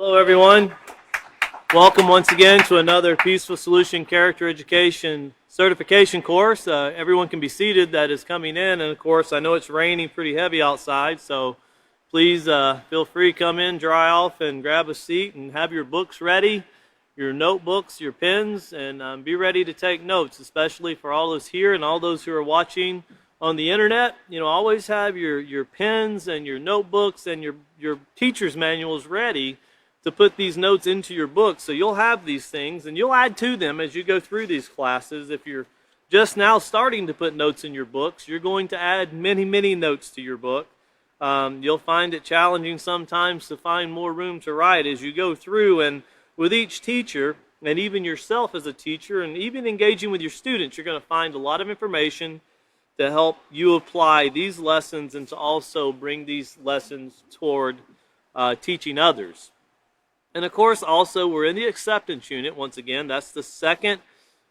Hello everyone. Welcome once again to another Peaceful Solution Character Education certification course. Everyone can be seated that is coming in, and of course I know it's raining pretty heavy outside, so please feel free to come in, dry off, and grab a seat and have your books ready, your notebooks, your pens, and be ready to take notes, especially for all those here and all those who are watching on the internet. You know, always have your pens and your notebooks and your teacher's manuals ready to put these notes into your book, so you'll have these things and you'll add to them as you go through these classes. If you're just now starting to put notes in your books, you're going to add many notes to your book. You'll find it challenging sometimes to find more room to write as you go through, and with each teacher and even yourself as a teacher and even engaging with your students, you're going to find a lot of information to help you apply these lessons and to also bring these lessons toward teaching others. And of course, also, we're in the acceptance unit. Once again, that's the second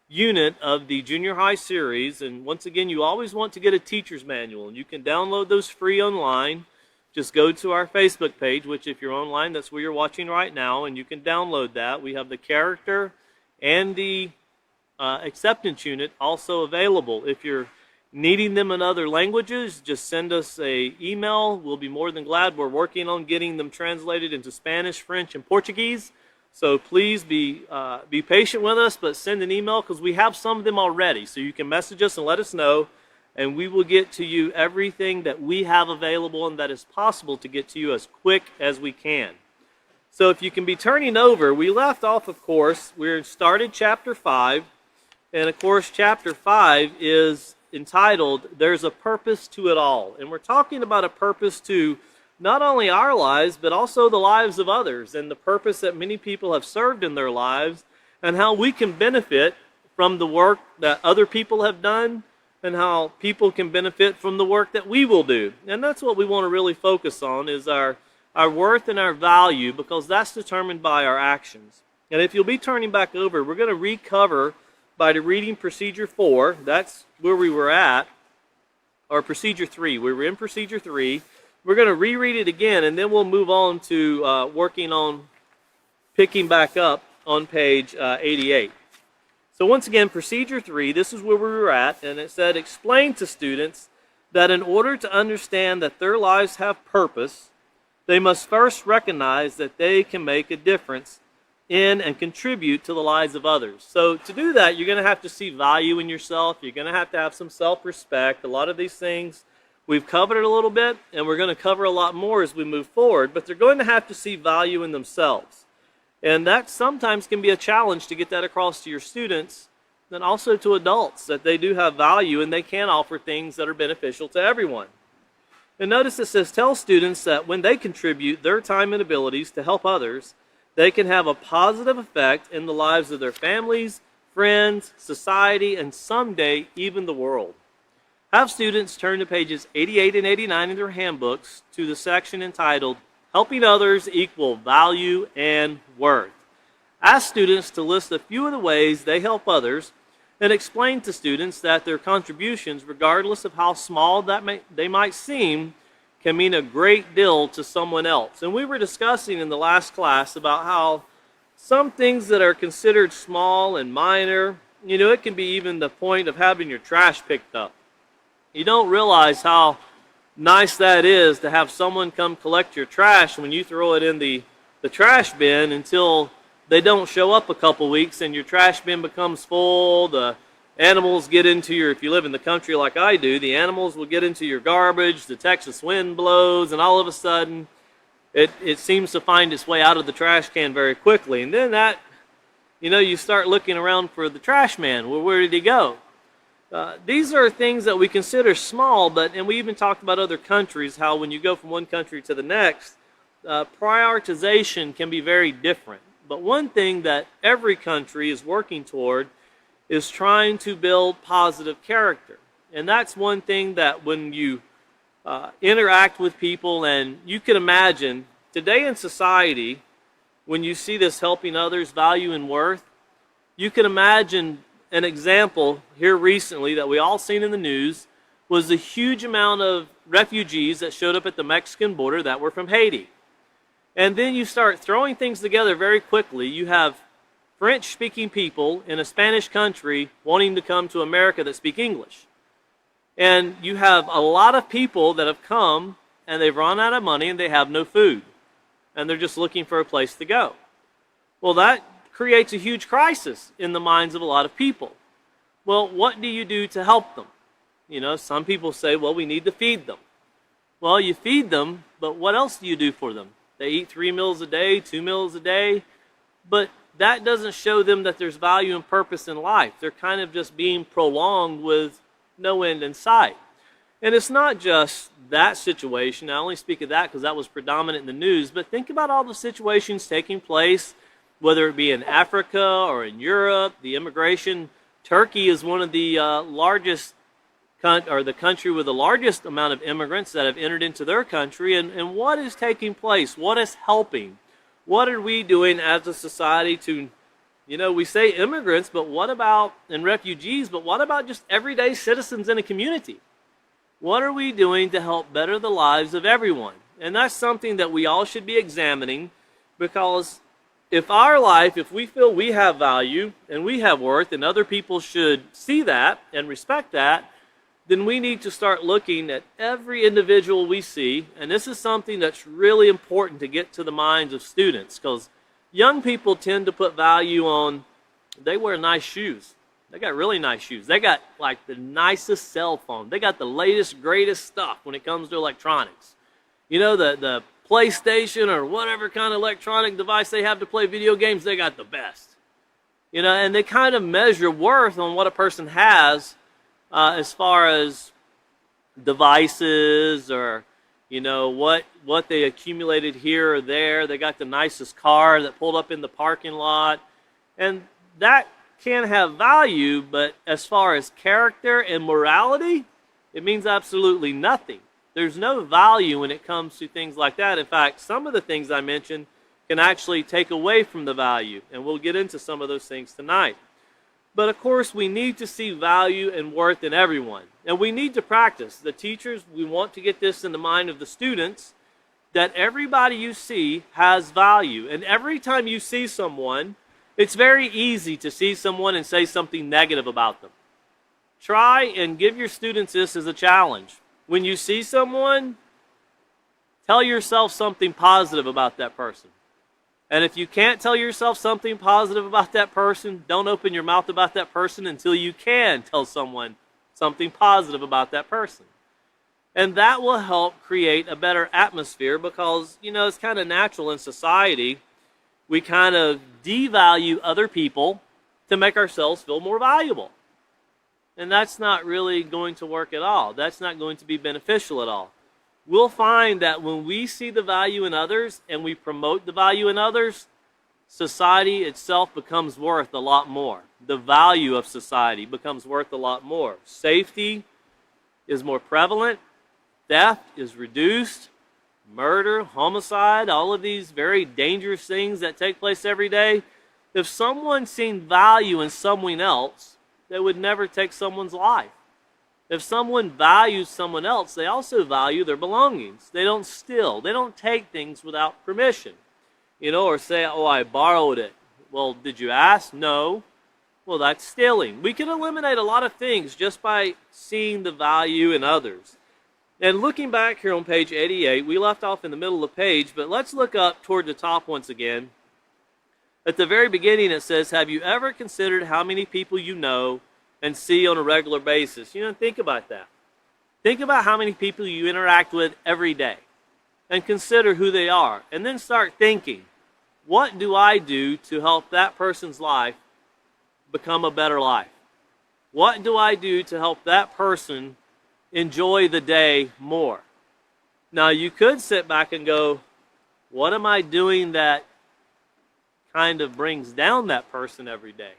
unit of the junior high series. And once again, you always want to get a teacher's manual. And you can download those free online. Just go to our Facebook page, which if you're online, that's where you're watching right now. And you can download that. We have the character and the acceptance unit also available. If you're needing them in other languages, just send us an email. We'll be more than glad. We're working on getting them translated into Spanish, French, and Portuguese. So please be patient with us, but send an email because we have some of them already. So you can message us and let us know, and we will get to you everything that we have available and that is possible to get to you as quick as we can. So if you can be turning over, we left off, of course, we started chapter 5, and of course chapter 5 is entitled, There's a Purpose to It All. And we're talking about a purpose to not only our lives, but also the lives of others, and the purpose that many people have served in their lives, and how we can benefit from the work that other people have done, and how people can benefit from the work that we will do. And that's what we want to really focus on, is our worth and our value, because that's determined by our actions. And if you'll be turning back over, we're going to recover by the reading procedure 4. That's where we were at, or procedure 3. We were in procedure 3. We're going to reread it again, and then we'll move on to working on picking back up on page 88. So once again, procedure 3, this is where we were at, and it said, explain to students that in order to understand that their lives have purpose, they must first recognize that they can make a difference in and contribute to the lives of others. So to do that, you're going to have to see value in yourself. You're going to have some self-respect. A lot of these things we've covered it a little bit, and we're going to cover a lot more as we move forward, but they're going to have to see value in themselves. And that sometimes can be a challenge to get that across to your students, and also to adults, that they do have value and they can offer things that are beneficial to everyone. And notice it says, tell students that when they contribute their time and abilities to help others, they can have a positive effect in the lives of their families, friends, society, and someday even the world. Have students turn to pages 88 and 89 in their handbooks to the section entitled Helping Others Equal Value and Worth. Ask students to list a few of the ways they help others, and explain to students that their contributions, regardless of how small they might seem, can mean a great deal to someone else. And we were discussing in the last class about how some things that are considered small and minor, you know, it can be even the point of having your trash picked up. You don't realize how nice that is to have someone come collect your trash when you throw it in the trash bin until they don't show up a couple weeks and your trash bin becomes full. The animals get into your, if you live in the country like I do, the animals will get into your garbage, the Texas wind blows, and all of a sudden it seems to find its way out of the trash can very quickly. And then that, you know, you start looking around for the trash man. Well, where did he go? These are things that we consider small, and we even talked about other countries, how when you go from one country to the next, prioritization can be very different. But one thing that every country is working toward is trying to build positive character. And that's one thing that when you interact with people, and you can imagine today in society, when you see this helping others, value and worth, you can imagine an example here recently that we all seen in the news was the huge amount of refugees that showed up at the Mexican border that were from Haiti. And then you start throwing things together very quickly. You have French-speaking people in a Spanish country wanting to come to America that speak English. And you have a lot of people that have come and they've run out of money and they have no food. And they're just looking for a place to go. Well, that creates a huge crisis in the minds of a lot of people. Well, what do you do to help them? You know, some people say, well, we need to feed them. Well, you feed them, but what else do you do for them? They eat 3 meals a day, 2 meals a day, but that doesn't show them that there's value and purpose in life. They're kind of just being prolonged with no end in sight. And it's not just that situation. I only speak of that because that was predominant in the news, but think about all the situations taking place, whether it be in Africa or in Europe, the immigration. Turkey is one of the largest, or the country with the largest amount of immigrants that have entered into their country. And what is taking place? What is helping? What are we doing as a society to, you know, we say immigrants, but what about, and refugees, but what about just everyday citizens in a community? What are we doing to help better the lives of everyone? And that's something that we all should be examining, because if our life, if we feel we have value and we have worth and other people should see that and respect that, then we need to start looking at every individual we see. And this is something that's really important to get to the minds of students, because young people tend to put value on, they wear nice shoes. They got really nice shoes. They got like the nicest cell phone. They got the latest, greatest stuff when it comes to electronics. You know, the PlayStation or whatever kind of electronic device they have to play video games, they got the best. You know, and they kind of measure worth on what a person has as far as devices, or, you know, what they accumulated here or there. They got the nicest car that pulled up in the parking lot. And that can have value, but as far as character and morality, it means absolutely nothing. There's no value when it comes to things like that. In fact, some of the things I mentioned can actually take away from the value, and we'll get into some of those things tonight. But of course, we need to see value and worth in everyone, and we need to practice. The teachers, we want to get this in the mind of the students, that everybody you see has value. And every time you see someone, it's very easy to see someone and say something negative about them. Try and give your students this as a challenge. When you see someone, tell yourself something positive about that person. And if you can't tell yourself something positive about that person, don't open your mouth about that person until you can tell someone something positive about that person. And that will help create a better atmosphere, because, you know, it's kind of natural in society. We kind of devalue other people to make ourselves feel more valuable. And that's not really going to work at all. That's not going to be beneficial at all. We'll find that when we see the value in others and we promote the value in others, society itself becomes worth a lot more. The value of society becomes worth a lot more. Safety is more prevalent. Theft is reduced. Murder, homicide, all of these very dangerous things that take place every day. If someone seen value in someone else, they would never take someone's life. If someone values someone else, they also value their belongings. They don't steal. They don't take things without permission. You know, or say, oh, I borrowed it. Well, did you ask? No. Well, that's stealing. We can eliminate a lot of things just by seeing the value in others. And looking back here on page 88, we left off in the middle of the page, but let's look up toward the top once again. At the very beginning it says, have you ever considered how many people you know and see on a regular basis? You know, think about that. Think about how many people you interact with every day and consider who they are. And then start thinking, what do I do to help that person's life become a better life? What do I do to help that person enjoy the day more? Now, you could sit back and go, what am I doing that kind of brings down that person every day?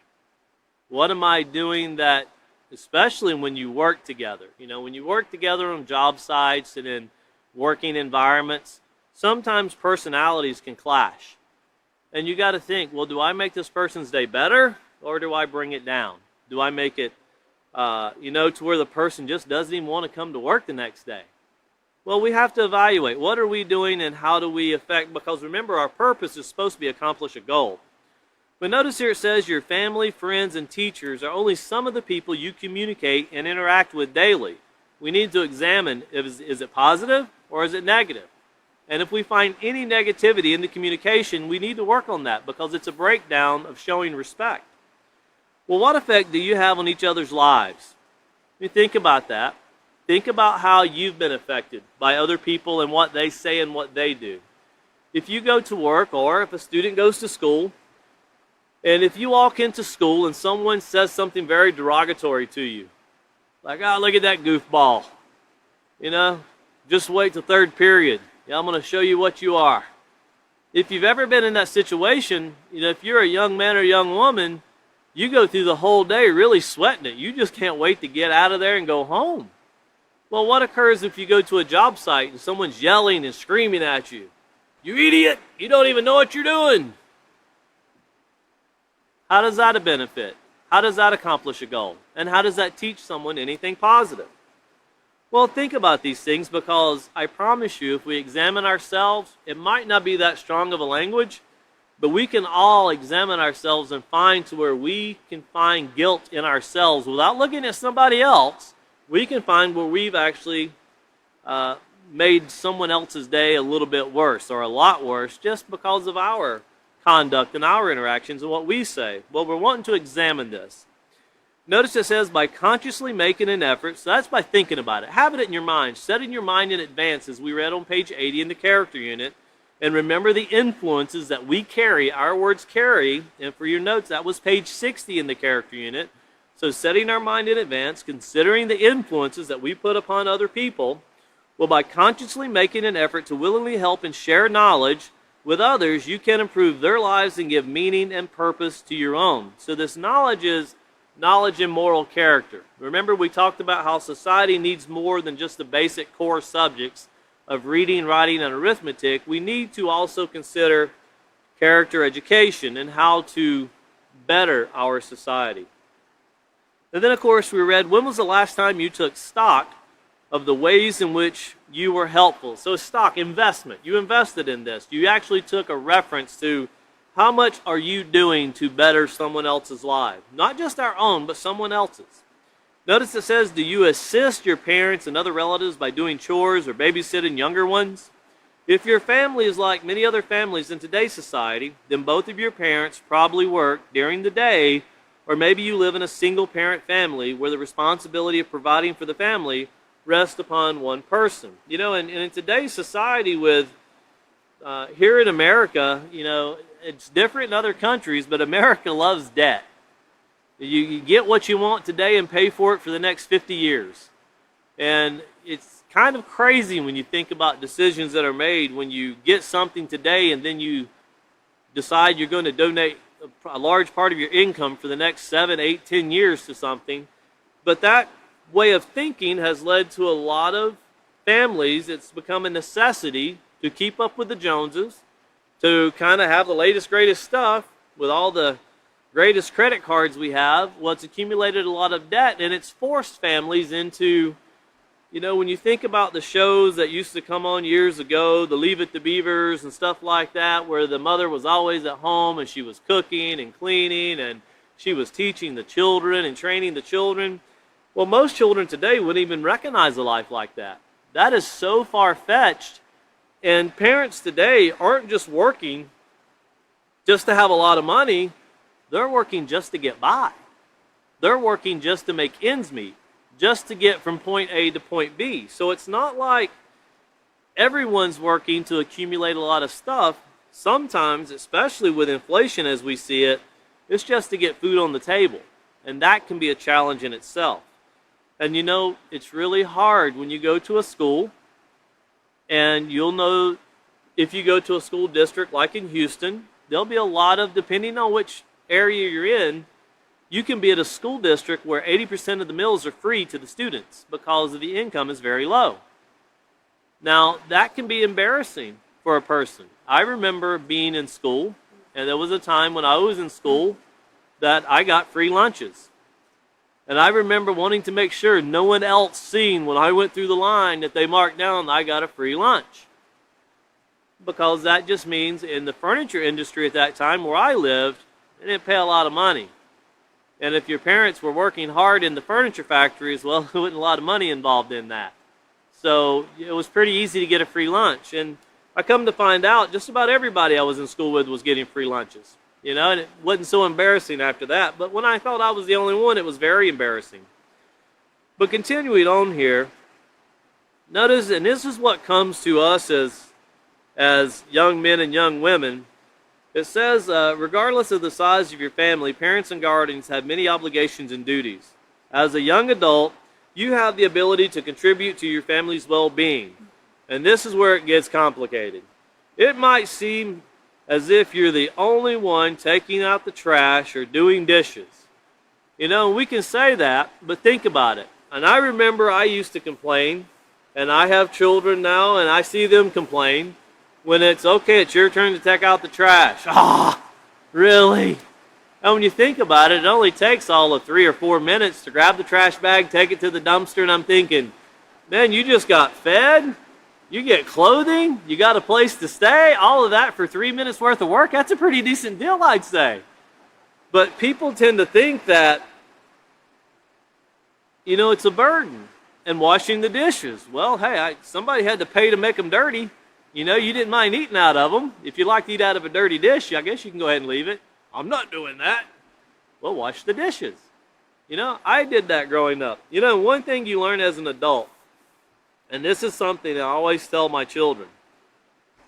What am I doing that, especially when you work together? You know, when you work together on job sites and in working environments, sometimes personalities can clash. And you got to think, well, do I make this person's day better, or do I bring it down? Do I make it, you know, to where the person just doesn't even want to come to work the next day? Well, we have to evaluate what are we doing and how do we affect, because remember, our purpose is supposed to be accomplish a goal. But notice here it says your family, friends, and teachers are only some of the people you communicate and interact with daily. We need to examine, is it positive or is it negative? And if we find any negativity in the communication, we need to work on that because it's a breakdown of showing respect. Well, what effect do you have on each other's lives? You think about that. Think about how you've been affected by other people and what they say and what they do. If you go to work or if a student goes to school, and if you walk into school and someone says something very derogatory to you, like, oh, look at that goofball, just wait till third period. Yeah, I'm going to show you what you are. If you've ever been in that situation, if you're a young man or young woman, you go through the whole day really sweating it. You just can't wait to get out of there and go home. Well, what occurs if you go to a job site and someone's yelling and screaming at you? You idiot! You don't even know what you're doing. How does that benefit? How does that accomplish a goal? And how does that teach someone anything positive? Well, think about these things because I promise you, if we examine ourselves, it might not be that strong of a language, but we can all examine ourselves and find to where we can find guilt in ourselves without looking at somebody else. We can find where we've actually made someone else's day a little bit worse or a lot worse just because of our conduct and our interactions and what we say. Well, we're wanting to examine this. Notice it says by consciously making an effort, so that's by thinking about it. Have it in your mind. Set in your mind in advance as we read on page 80 in the character unit. And remember the influences that we carry, our words carry. And for your notes, that was page 60 in the character unit. So setting our mind in advance, considering the influences that we put upon other people, well, by consciously making an effort to willingly help and share knowledge with others, you can improve their lives and give meaning and purpose to your own. So this knowledge is knowledge and moral character. Remember, we talked about how society needs more than just the basic core subjects of reading, writing, and arithmetic. We need to also consider character education and how to better our society. And then, of course, we read, when was the last time you took stock of the ways in which you were helpful? So stock, investment. You invested in this. You actually took a reference to how much are you doing to better someone else's life? Not just our own, but someone else's. Notice it says, do you assist your parents and other relatives by doing chores or babysitting younger ones? If your family is like many other families in today's society, then both of your parents probably work during the day, or maybe you live in a single-parent family where the responsibility of providing for the family rests upon one person. And in today's society with, here in America, it's different in other countries, but America loves debt. You get what you want today and pay for it for the next 50 years. And it's kind of crazy when you think about decisions that are made when you get something today and then you decide you're going to donate a large part of your income for the next 7, 8, 10 years to something. But that way of thinking has led to a lot of families. It's become a necessity to keep up with the Joneses, to kind of have the latest, greatest stuff with all the greatest credit cards we have. Well, it's accumulated a lot of debt, and it's forced families into, when you think about the shows that used to come on years ago, the Leave It to Beavers and stuff like that, where the mother was always at home and she was cooking and cleaning and she was teaching the children and training the children. Well, most children today wouldn't even recognize a life like that. That is so far-fetched. And parents today aren't just working just to have a lot of money. They're working just to get by. They're working just to make ends meet, just to get from point A to point B. So it's not like everyone's working to accumulate a lot of stuff. Sometimes, especially with inflation as we see it, it's just to get food on the table. And that can be a challenge in itself. And it's really hard when you go to a school, and you'll know if you go to a school district like in Houston, there'll be a lot of, depending on which area you're in, you can be at a school district where 80% of the meals are free to the students because the income is very low. Now, that can be embarrassing for a person. I remember being in school, and there was a time when I was in school that I got free lunches. And I remember wanting to make sure no one else seen when I went through the line that they marked down that I got a free lunch. Because that just means in the furniture industry at that time where I lived, they didn't pay a lot of money. And if your parents were working hard in the furniture factories, well, there wasn't a lot of money involved in that. So it was pretty easy to get a free lunch. And I come to find out just about everybody I was in school with was getting free lunches. You know, and it wasn't so embarrassing after that. But when I thought I was the only one, it was very embarrassing. But continuing on here, notice, and this is what comes to us as young men and young women, it says, regardless of the size of your family, parents and guardians have many obligations and duties. As a young adult, you have the ability to contribute to your family's well-being. And this is where it gets complicated. It might seem as if you're the only one taking out the trash or doing dishes. You know, we can say that, but think about it. And I remember I used to complain, and I have children now, and I see them complain, when it's, okay, it's your turn to take out the trash. Ah, really? And when you think about it, it only takes all of 3 or 4 minutes to grab the trash bag, take it to the dumpster, and I'm thinking, man, you just got fed? You get clothing, you got a place to stay, all of that for 3 minutes worth of work. That's a pretty decent deal, I'd say. But people tend to think that, you know, it's a burden. And washing the dishes, well, hey, somebody had to pay to make them dirty. You know, you didn't mind eating out of them. If you like to eat out of a dirty dish, I guess you can go ahead and leave it. I'm not doing that. Well, wash the dishes. You know, I did that growing up. You know, one thing you learn as an adult, and this is something I always tell my children.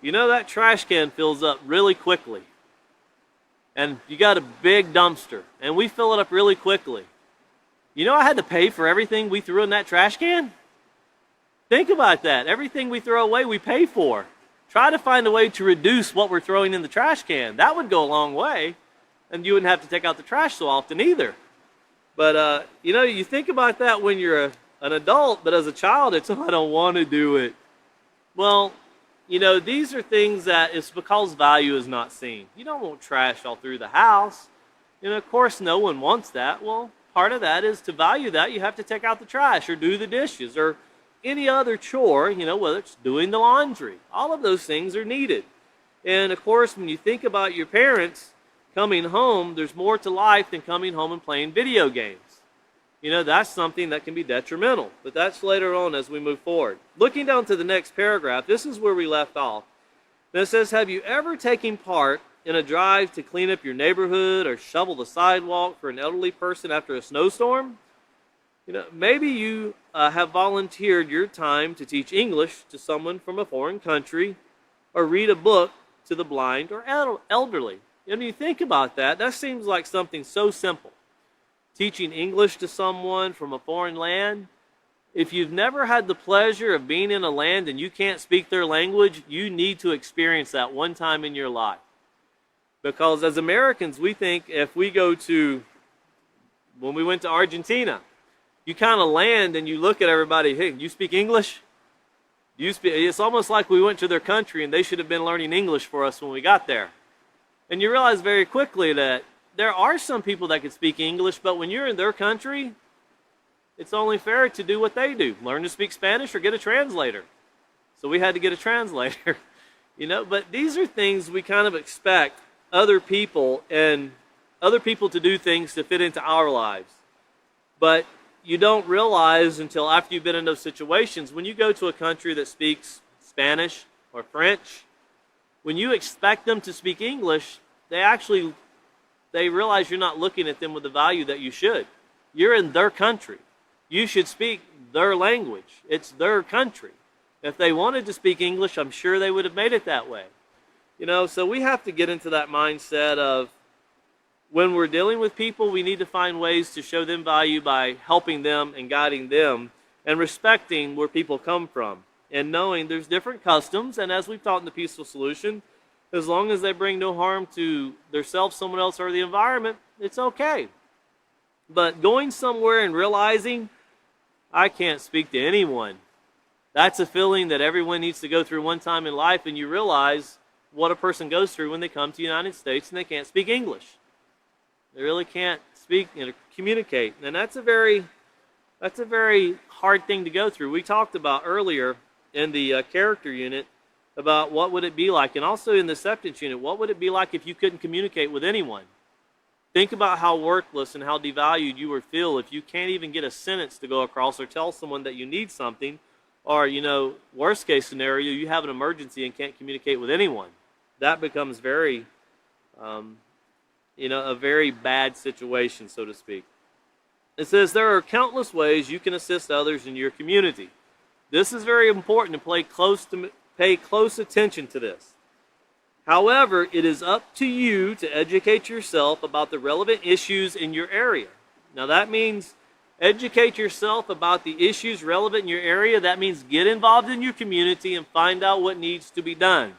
You know, that trash can fills up really quickly. And you got a big dumpster, and we fill it up really quickly. You know, I had to pay for everything we threw in that trash can? Think about that. Everything we throw away, we pay for. Try to find a way to reduce what we're throwing in the trash can. That would go a long way, and you wouldn't have to take out the trash so often either. But, you know, you think about that when you're an adult, but as a child, it's, oh, I don't want to do it. Well, you know, these are things that it's because value is not seen. You don't want trash all through the house. You know, of course, no one wants that. Well, part of that is to value that, you have to take out the trash or do the dishes or any other chore, you know, whether it's doing the laundry. All of those things are needed. And, of course, when you think about your parents coming home, there's more to life than coming home and playing video games. You know, that's something that can be detrimental, but that's later on as we move forward. Looking down to the next paragraph, this is where we left off. And it says, have you ever taken part in a drive to clean up your neighborhood or shovel the sidewalk for an elderly person after a snowstorm? You know, maybe you have volunteered your time to teach English to someone from a foreign country or read a book to the blind or elderly. And when you think about that, that seems like something so simple. Teaching English to someone from a foreign land. If you've never had the pleasure of being in a land and you can't speak their language, you need to experience that one time in your life. Because as Americans, we think if we go to, when we went to Argentina, you kind of land and you look at everybody, hey, you speak English? It's almost like we went to their country and they should have been learning English for us when we got there. And you realize very quickly that there are some people that can speak English, but when you're in their country, it's only fair to do what they do. Learn to speak Spanish or get a translator. So we had to get a translator. You know, but these are things we kind of expect other people to do things to fit into our lives. But you don't realize until after you've been in those situations, when you go to a country that speaks Spanish or French, when you expect them to speak English, they realize you're not looking at them with the value that you should. You're in their country. You should speak their language. It's their country. If they wanted to speak English, I'm sure they would have made it that way. You know, so we have to get into that mindset of when we're dealing with people, we need to find ways to show them value by helping them and guiding them and respecting where people come from and knowing there's different customs. And as we've taught in the Peaceful Solution, as long as they bring no harm to themselves, someone else, or the environment, it's okay. But going somewhere and realizing I can't speak to anyone, that's a feeling that everyone needs to go through one time in life, and you realize what a person goes through when they come to the United States and they can't speak English. They really can't speak, communicate. And that's a very hard thing to go through. We talked about earlier in the character unit about what would it be like, and also in the acceptance unit, what would it be like if you couldn't communicate with anyone? Think about how worthless and how devalued you would feel if you can't even get a sentence to go across or tell someone that you need something, or, worst case scenario, you have an emergency and can't communicate with anyone. That becomes very, a very bad situation, so to speak. It says there are countless ways you can assist others in your community. This is very important to pay close attention to this. However, it is up to you to educate yourself about the relevant issues in your area. Now that means educate yourself about the issues relevant in your area. That means get involved in your community and find out what needs to be done.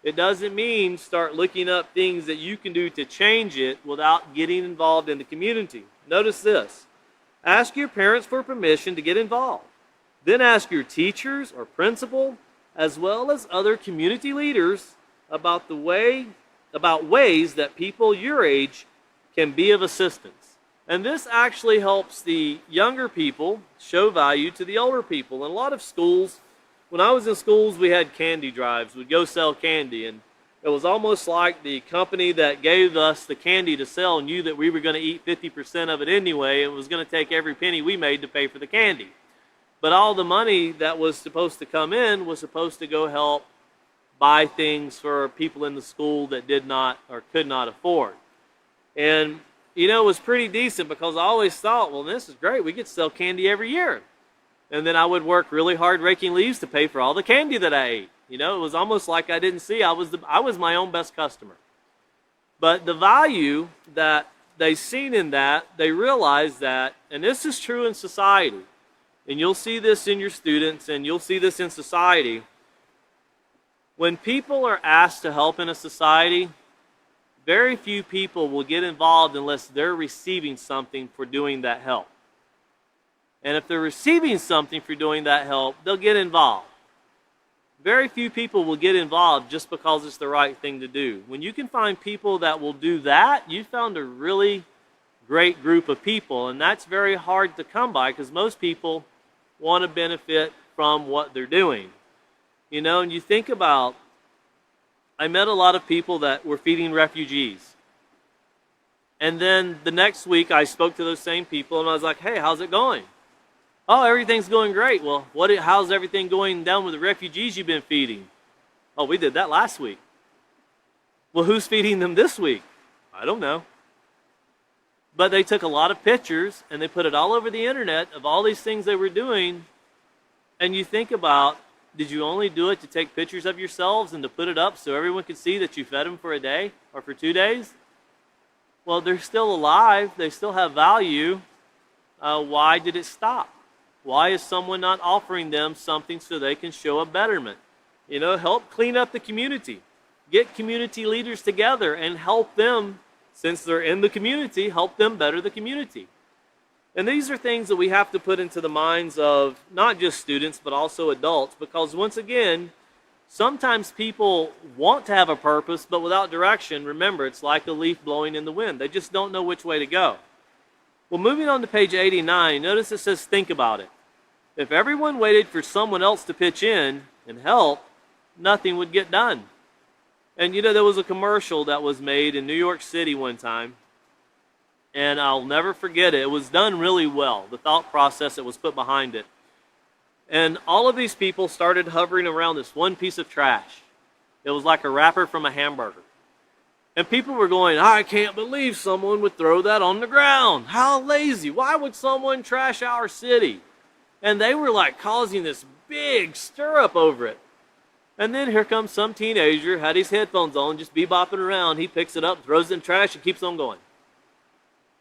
It doesn't mean start looking up things that you can do to change it without getting involved in the community. Notice this. Ask your parents for permission to get involved. Then ask your teachers or principal, as well as other community leaders, about ways that people your age can be of assistance. And this actually helps the younger people show value to the older people. In a lot of schools, when I was in schools, we had candy drives. We'd go sell candy, and it was almost like the company that gave us the candy to sell knew that we were going to eat 50% of it anyway, and was going to take every penny we made to pay for the candy. But all the money that was supposed to come in was supposed to go help buy things for people in the school that did not or could not afford. And, it was pretty decent because I always thought, well, this is great. We get to sell candy every year. And then I would work really hard raking leaves to pay for all the candy that I ate. It was almost like I didn't see. I was my own best customer. But the value that they seen in that, they realized that, and this is true in society, and you'll see this in your students, and you'll see this in society. When people are asked to help in a society, very few people will get involved unless they're receiving something for doing that help. And if they're receiving something for doing that help, they'll get involved. Very few people will get involved just because it's the right thing to do. When you can find people that will do that, you found a really great group of people, and that's very hard to come by because most people want to benefit from what they're doing. And you think about, I met a lot of people that were feeding refugees. And then the next week I spoke to those same people and I was like, hey, how's it going? Oh, everything's going great. Well, how's everything going down with the refugees you've been feeding? Oh, we did that last week. Well, who's feeding them this week? I don't know. But they took a lot of pictures and they put it all over the internet of all these things they were doing. And you think about, did you only do it to take pictures of yourselves and to put it up so everyone could see that you fed them for a day or for 2 days? Well, they're still alive. They still have value. Why did it stop? Why is someone not offering them something so they can show a betterment? Help clean up the community. Get community leaders together and help them, since they're in the community, help them better the community. And these are things that we have to put into the minds of not just students, but also adults, because once again, sometimes people want to have a purpose, but without direction. Remember, it's like a leaf blowing in the wind. They just don't know which way to go. Well, moving on to page 89, notice it says, think about it. If everyone waited for someone else to pitch in and help, nothing would get done. And there was a commercial that was made in New York City one time, and I'll never forget it. It was done really well, the thought process that was put behind it. And all of these people started hovering around this one piece of trash. It was like a wrapper from a hamburger. And people were going, I can't believe someone would throw that on the ground. How lazy. Why would someone trash our city? And they were like causing this big stir up over it. And then here comes some teenager, had his headphones on, just bebopping around. He picks it up, throws it in the trash, and keeps on going.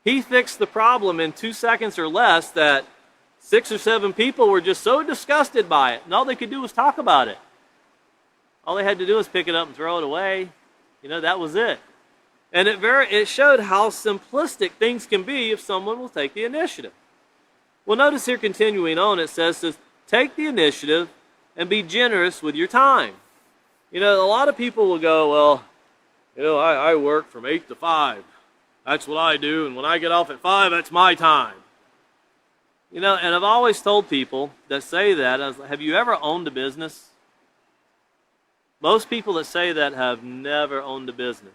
He fixed the problem in 2 seconds or less that 6 or 7 people were just so disgusted by it, and all they could do was talk about it. All they had to do was pick it up and throw it away. That was it. And it showed how simplistic things can be if someone will take the initiative. Well, notice here continuing on, it says to take the initiative and be generous with your time. A lot of people will go, well, I work from 8 to 5. That's what I do, and when I get off at 5, that's my time. You know, and I've always told people that say that, have you ever owned a business? Most people that say that have never owned a business.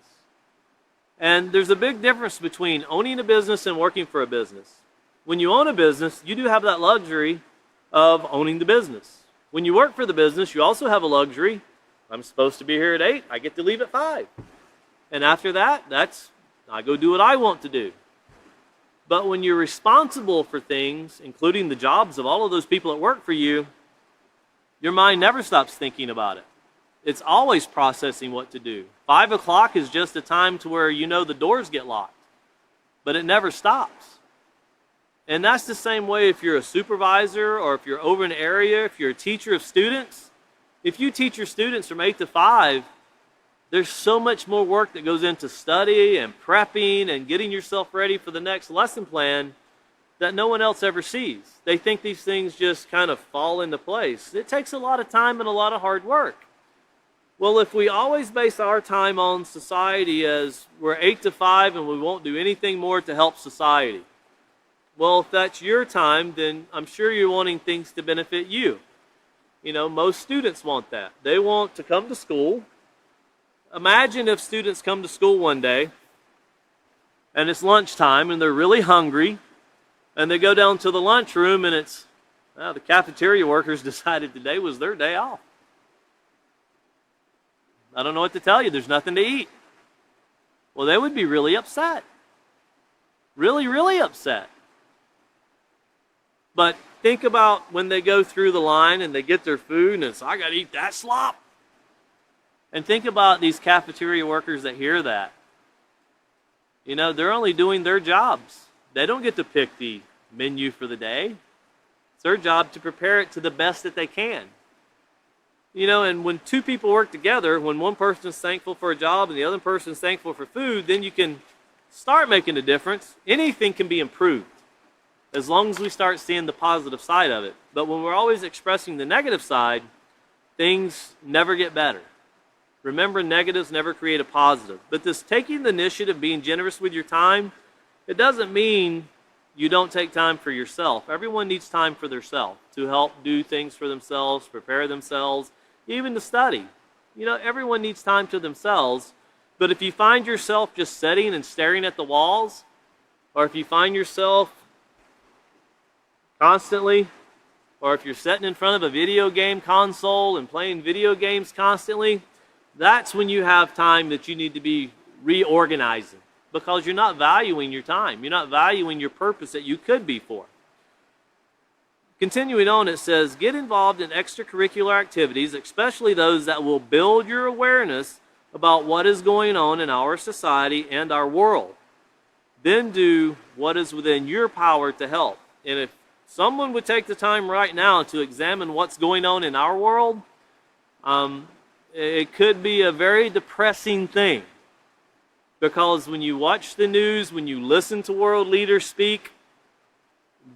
And there's a big difference between owning a business and working for a business. When you own a business, you do have that luxury of owning the business. When you work for the business, you also have a luxury. I'm supposed to be here at 8, I get to leave at 5. And after that, I go do what I want to do. But when you're responsible for things, including the jobs of all of those people that work for you, your mind never stops thinking about it. It's always processing what to do. 5 o'clock is just a time to where you know the doors get locked, but it never stops. And that's the same way if you're a supervisor or if you're over an area, if you're a teacher of students. If you teach your students from 8 to 5, there's so much more work that goes into study and prepping and getting yourself ready for the next lesson plan that no one else ever sees. They think these things just kind of fall into place. It takes a lot of time and a lot of hard work. Well, if we always base our time on society as we're 8 to 5 and we won't do anything more to help society, well, if that's your time, then I'm sure you're wanting things to benefit you. You know, most students want that. They want to come to school. Imagine if students come to school one day and it's lunchtime and they're really hungry and they go down to the lunchroom and the cafeteria workers decided today was their day off. I don't know what to tell you. There's nothing to eat. Well, they would be really upset. Really, really upset. But think about when they go through the line and they get their food and it's, I got to eat that slop. And think about these cafeteria workers that hear that. You know, they're only doing their jobs. They don't get to pick the menu for the day. It's their job to prepare it to the best that they can. You know, and when two people work together, when one person is thankful for a job and the other person is thankful for food, then you can start making a difference. Anything can be improved as long as we start seeing the positive side of it. But when we're always expressing the negative side, things never get better. Remember, negatives never create a positive. But this taking the initiative, being generous with your time, it doesn't mean you don't take time for yourself. Everyone needs time for themselves to help do things for themselves, prepare themselves, even to study. You know, everyone needs time to themselves. But if you find yourself just sitting and staring at the walls, or if you find yourself constantly, or if you're sitting in front of a video game console and playing video games constantly, that's when you have time that you need to be reorganizing, because you're not valuing your time. You're not valuing your purpose that you could be for. Continuing on, it says, get involved in extracurricular activities, especially those that will build your awareness about what is going on in our society and our world. Then do what is within your power to help. And if someone would take the time right now to examine what's going on in our world, it could be a very depressing thing. Because when you watch the news, when you listen to world leaders speak,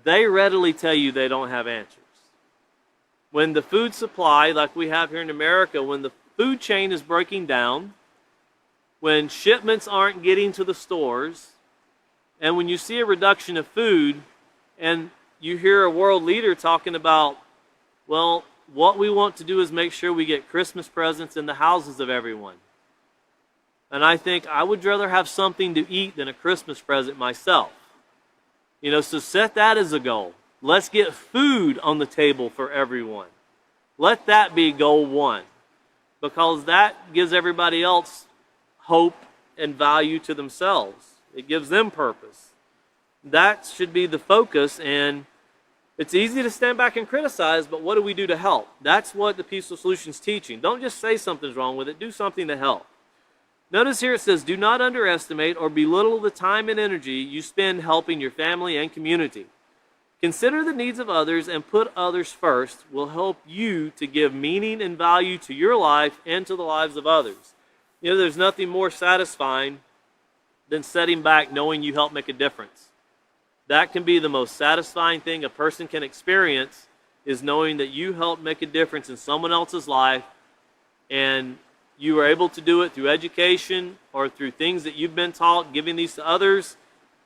they readily tell you they don't have answers. When the food supply, like we have here in America, when the food chain is breaking down, when shipments aren't getting to the stores, and when you see a reduction of food, and you hear a world leader talking about, well, what we want to do is make sure we get Christmas presents in the houses of everyone. And I think I would rather have something to eat than a Christmas present myself. You know, so set that as a goal. Let's get food on the table for everyone. Let that be goal one, because that gives everybody else hope and value to themselves. It gives them purpose. That should be the focus, and it's easy to stand back and criticize, but what do we do to help? That's what the Peaceful Solutions teaching. Don't just say something's wrong with it. Do something to help. Notice here it says, do not underestimate or belittle the time and energy you spend helping your family and community. Consider the needs of others and put others first will help you to give meaning and value to your life and to the lives of others. You know, there's nothing more satisfying than sitting back knowing you helped make a difference. That can be the most satisfying thing a person can experience, is knowing that you helped make a difference in someone else's life, and you are able to do it through education or through things that you've been taught, giving these to others,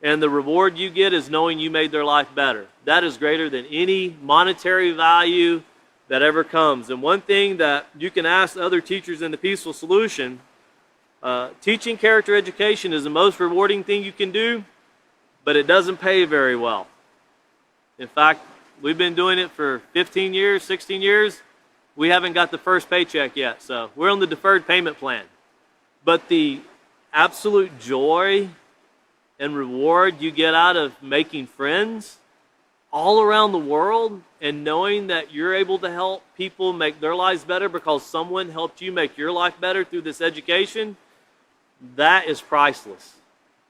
and the reward you get is knowing you made their life better. That is greater than any monetary value that ever comes. And one thing that you can ask other teachers in the Peaceful Solution, teaching character education is the most rewarding thing you can do, but it doesn't pay very well. In fact, we've been doing it for 15 years, 16 years. We haven't got the first paycheck yet, so we're on the deferred payment plan. But the absolute joy and reward you get out of making friends all around the world and knowing that you're able to help people make their lives better because someone helped you make your life better through this education, that is priceless.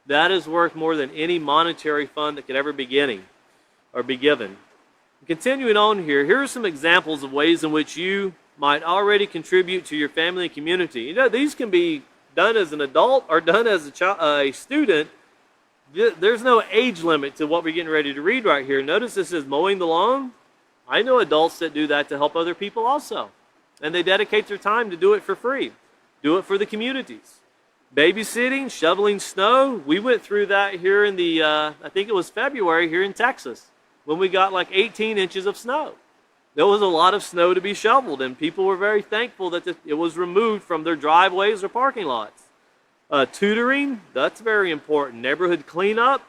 That is worth more than any monetary fund that could ever be given. Continuing on here are some examples of ways in which you might already contribute to your family and community. You know, these can be done as an adult or done as a student. There's no age limit to what we're getting ready to read right here. Notice this is mowing the lawn. I know adults that do that to help other people also. And they dedicate their time to do it for free. Do it for the communities. Babysitting, shoveling snow. We went through that here in the, I think it was February here in Texas, when we got like 18 inches of snow. There was a lot of snow to be shoveled, and people were very thankful that it was removed from their driveways or parking lots. Tutoring, that's very important. Neighborhood cleanup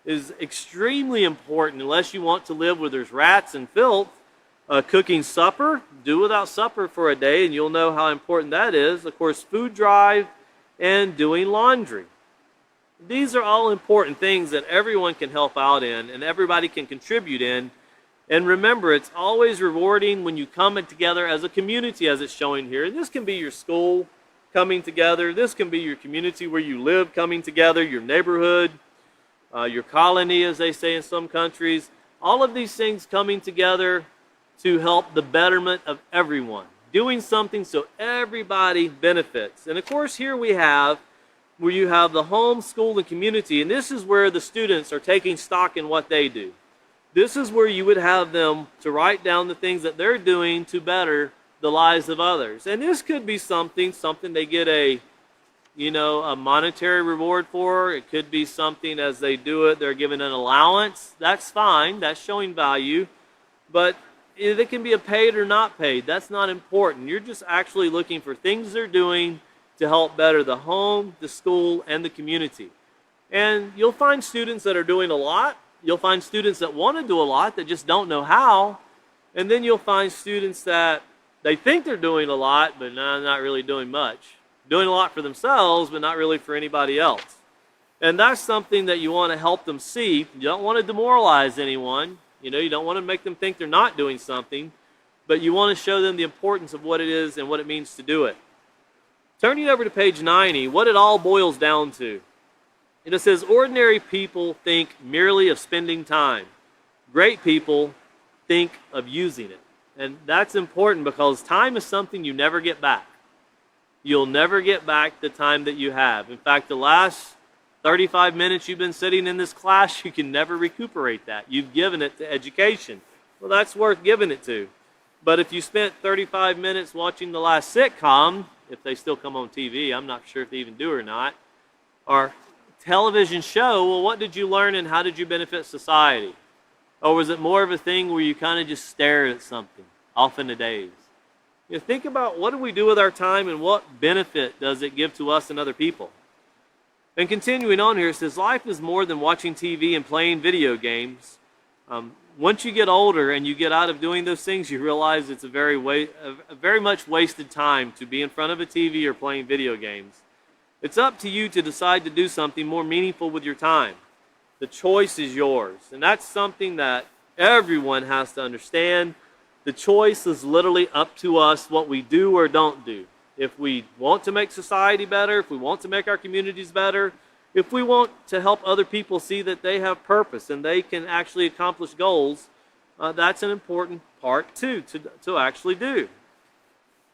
is extremely important unless you want to live where there's rats and filth. Cooking supper, do without supper for a day, and you'll know how important that is. Of course, food drive, and doing laundry. These are all important things that everyone can help out in and everybody can contribute in. And remember, it's always rewarding when you come together as a community, as it's showing here. This can be your school coming together. This can be your community where you live coming together, your neighborhood, your colony, as they say in some countries. All of these things coming together to help the betterment of everyone. Doing something so everybody benefits. And of course, here we have where you have the home, school, and community, and this is where the students are taking stock in what they do. This is where you would have them to write down the things that they're doing to better the lives of others. And this could be something they get a monetary reward for. It could be something as they do it, they're given an allowance. That's fine, that's showing value. But it can be a paid or not paid. That's not important. You're just actually looking for things they're doing to help better the home, the school, and the community. And you'll find students that are doing a lot. You'll find students that want to do a lot that just don't know how. And then you'll find students that they think they're doing a lot, but not really doing much. Doing a lot for themselves, but not really for anybody else. And that's something that you want to help them see. You don't want to demoralize anyone. You don't want to make them think they're not doing something, but you want to show them the importance of what it is and what it means to do it. Turning over to page 90, what it all boils down to. And it says, ordinary people think merely of spending time. Great people think of using it. And that's important because time is something you never get back. You'll never get back the time that you have. In fact, the last 35 minutes you've been sitting in this class, you can never recuperate that. You've given it to education. Well, that's worth giving it to. But if you spent 35 minutes watching the last sitcom, if they still come on TV, I'm not sure if they even do or not, or television show, well, what did you learn and how did you benefit society? Or was it more of a thing where you kind of just stared at something off in the days? Think about what do we do with our time and what benefit does it give to us and other people? And continuing on here, it says, life is more than watching TV and playing video games. Once you get older and you get out of doing those things, you realize it's a very much wasted time to be in front of a TV or playing video games. It's up to you to decide to do something more meaningful with your time. The choice is yours. And that's something that everyone has to understand. The choice is literally up to us what we do or don't do. If we want to make society better, if we want to make our communities better, if we want to help other people see that they have purpose and they can actually accomplish goals, that's an important part too to actually do.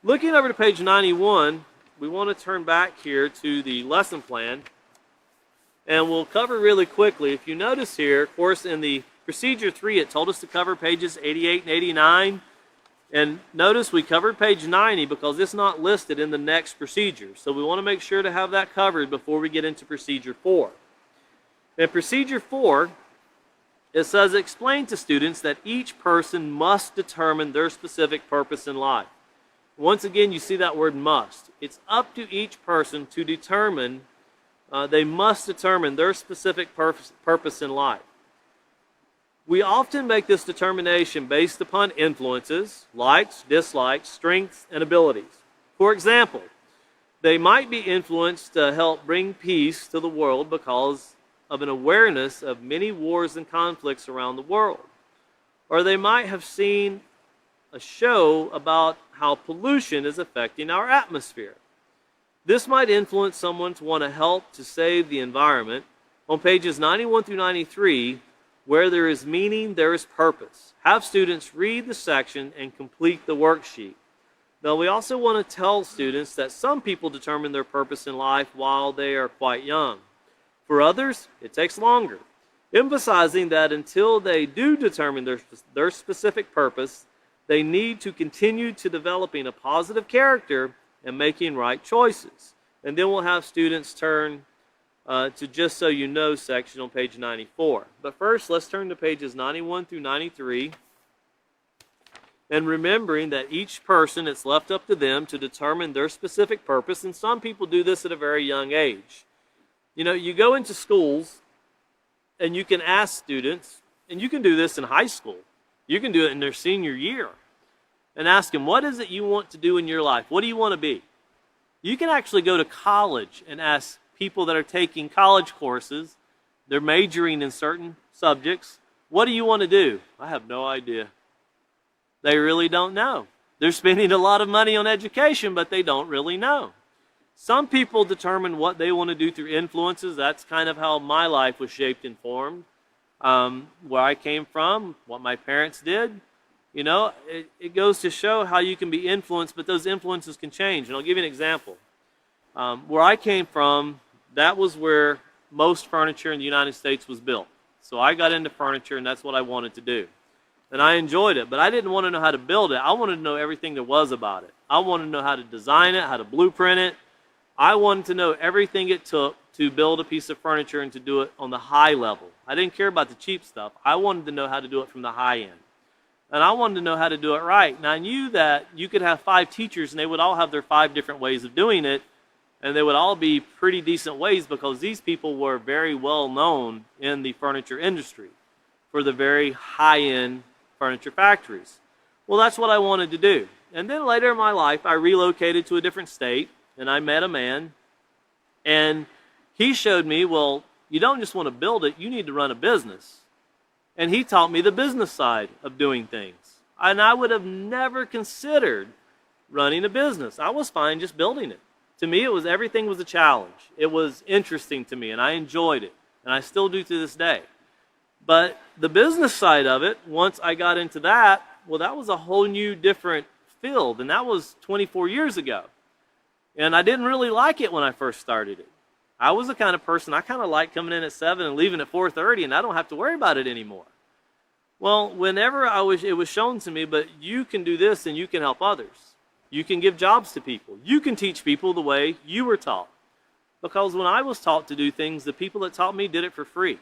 Looking over to page 91, we want to turn back here to the lesson plan, and we'll cover really quickly. If you notice here, of course, in the procedure 3, it told us to cover pages 88 and 89. And notice we covered page 90 because it's not listed in the next procedure. So we want to make sure to have that covered before we get into procedure 4. In procedure 4, it says explain to students that each person must determine their specific purpose in life. Once again, you see that word must. It's up to each person to determine, they must determine their specific purpose in life. We often make this determination based upon influences, likes, dislikes, strengths, and abilities. For example, they might be influenced to help bring peace to the world because of an awareness of many wars and conflicts around the world. Or they might have seen a show about how pollution is affecting our atmosphere. This might influence someone to want to help to save the environment. On pages 91 through 93, where there is meaning, there is purpose. Have students read the section and complete the worksheet. Now, we also want to tell students that some people determine their purpose in life while they are quite young. For others, it takes longer, emphasizing that until they do determine their specific purpose, they need to continue to developing a positive character and making right choices. And then we'll have students turn to Just So You Know section on page 94. But first, let's turn to pages 91 through 93. And remembering that each person, it's left up to them to determine their specific purpose. And some people do this at a very young age. You know, you go into schools and you can ask students, and you can do this in high school. You can do it in their senior year. And ask them, what is it you want to do in your life? What do you want to be? You can actually go to college and ask people that are taking college courses, they're majoring in certain subjects, what do you want to do? I have no idea. They really don't know. They're spending a lot of money on education, but they don't really know. Some people determine what they want to do through influences. That's kind of how my life was shaped and formed. Where I came from, what my parents did. You know, it goes to show how you can be influenced, but those influences can change. And I'll give you an example. Where I came from, that was where most furniture in the United States was built. So I got into furniture, and that's what I wanted to do. And I enjoyed it, but I didn't want to know how to build it. I wanted to know everything there was about it. I wanted to know how to design it, how to blueprint it. I wanted to know everything it took to build a piece of furniture and to do it on the high level. I didn't care about the cheap stuff. I wanted to know how to do it from the high end. And I wanted to know how to do it right. And I knew that you could have 5 teachers, and they would all have their 5 different ways of doing it. And they would all be pretty decent ways because these people were very well known in the furniture industry for the very high-end furniture factories. Well, that's what I wanted to do. And then later in my life, I relocated to a different state, and I met a man. And he showed me, well, you don't just want to build it, you need to run a business. And he taught me the business side of doing things. And I would have never considered running a business. I was fine just building it. To me, everything was a challenge. It was interesting to me, and I enjoyed it. And I still do to this day. But the business side of it, once I got into that, well, that was a whole new different field. And that was 24 years ago. And I didn't really like it when I first started it. I was the kind of person, I kind of like coming in at 7 and leaving at 4:30, and I don't have to worry about it anymore. Well, whenever it was shown to me, but you can do this and you can help others. You can give jobs to people. You can teach people the way you were taught. Because when I was taught to do things, the people that taught me did it for free.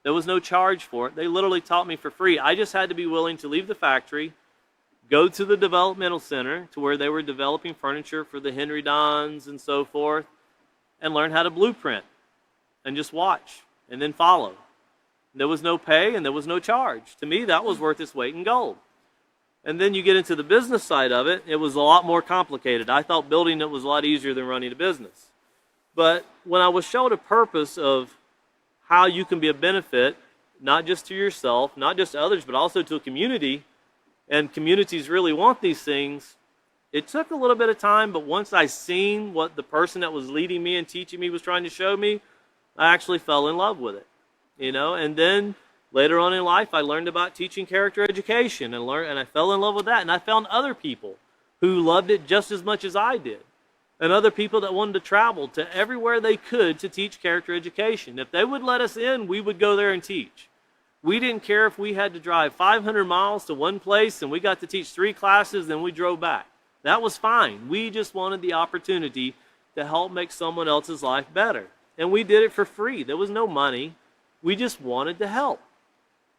There was no charge for it. They literally taught me for free. I just had to be willing to leave the factory, go to the developmental center to where they were developing furniture for the Henry Dons and so forth, and learn how to blueprint and just watch and then follow. There was no pay and there was no charge. To me, that was worth its weight in gold. And then you get into the business side of it, it was a lot more complicated. I thought building it was a lot easier than running a business. But when I was shown a purpose of how you can be a benefit, not just to yourself, not just to others, but also to a community, and communities really want these things, it took a little bit of time, but once I seen what the person that was leading me and teaching me was trying to show me, I actually fell in love with it. You know, and then later on in life, I learned about teaching character education and I fell in love with that. And I found other people who loved it just as much as I did. And other people that wanted to travel to everywhere they could to teach character education. If they would let us in, we would go there and teach. We didn't care if we had to drive 500 miles to one place and we got to teach 3 classes, then we drove back. That was fine. We just wanted the opportunity to help make someone else's life better. And we did it for free. There was no money. We just wanted to help.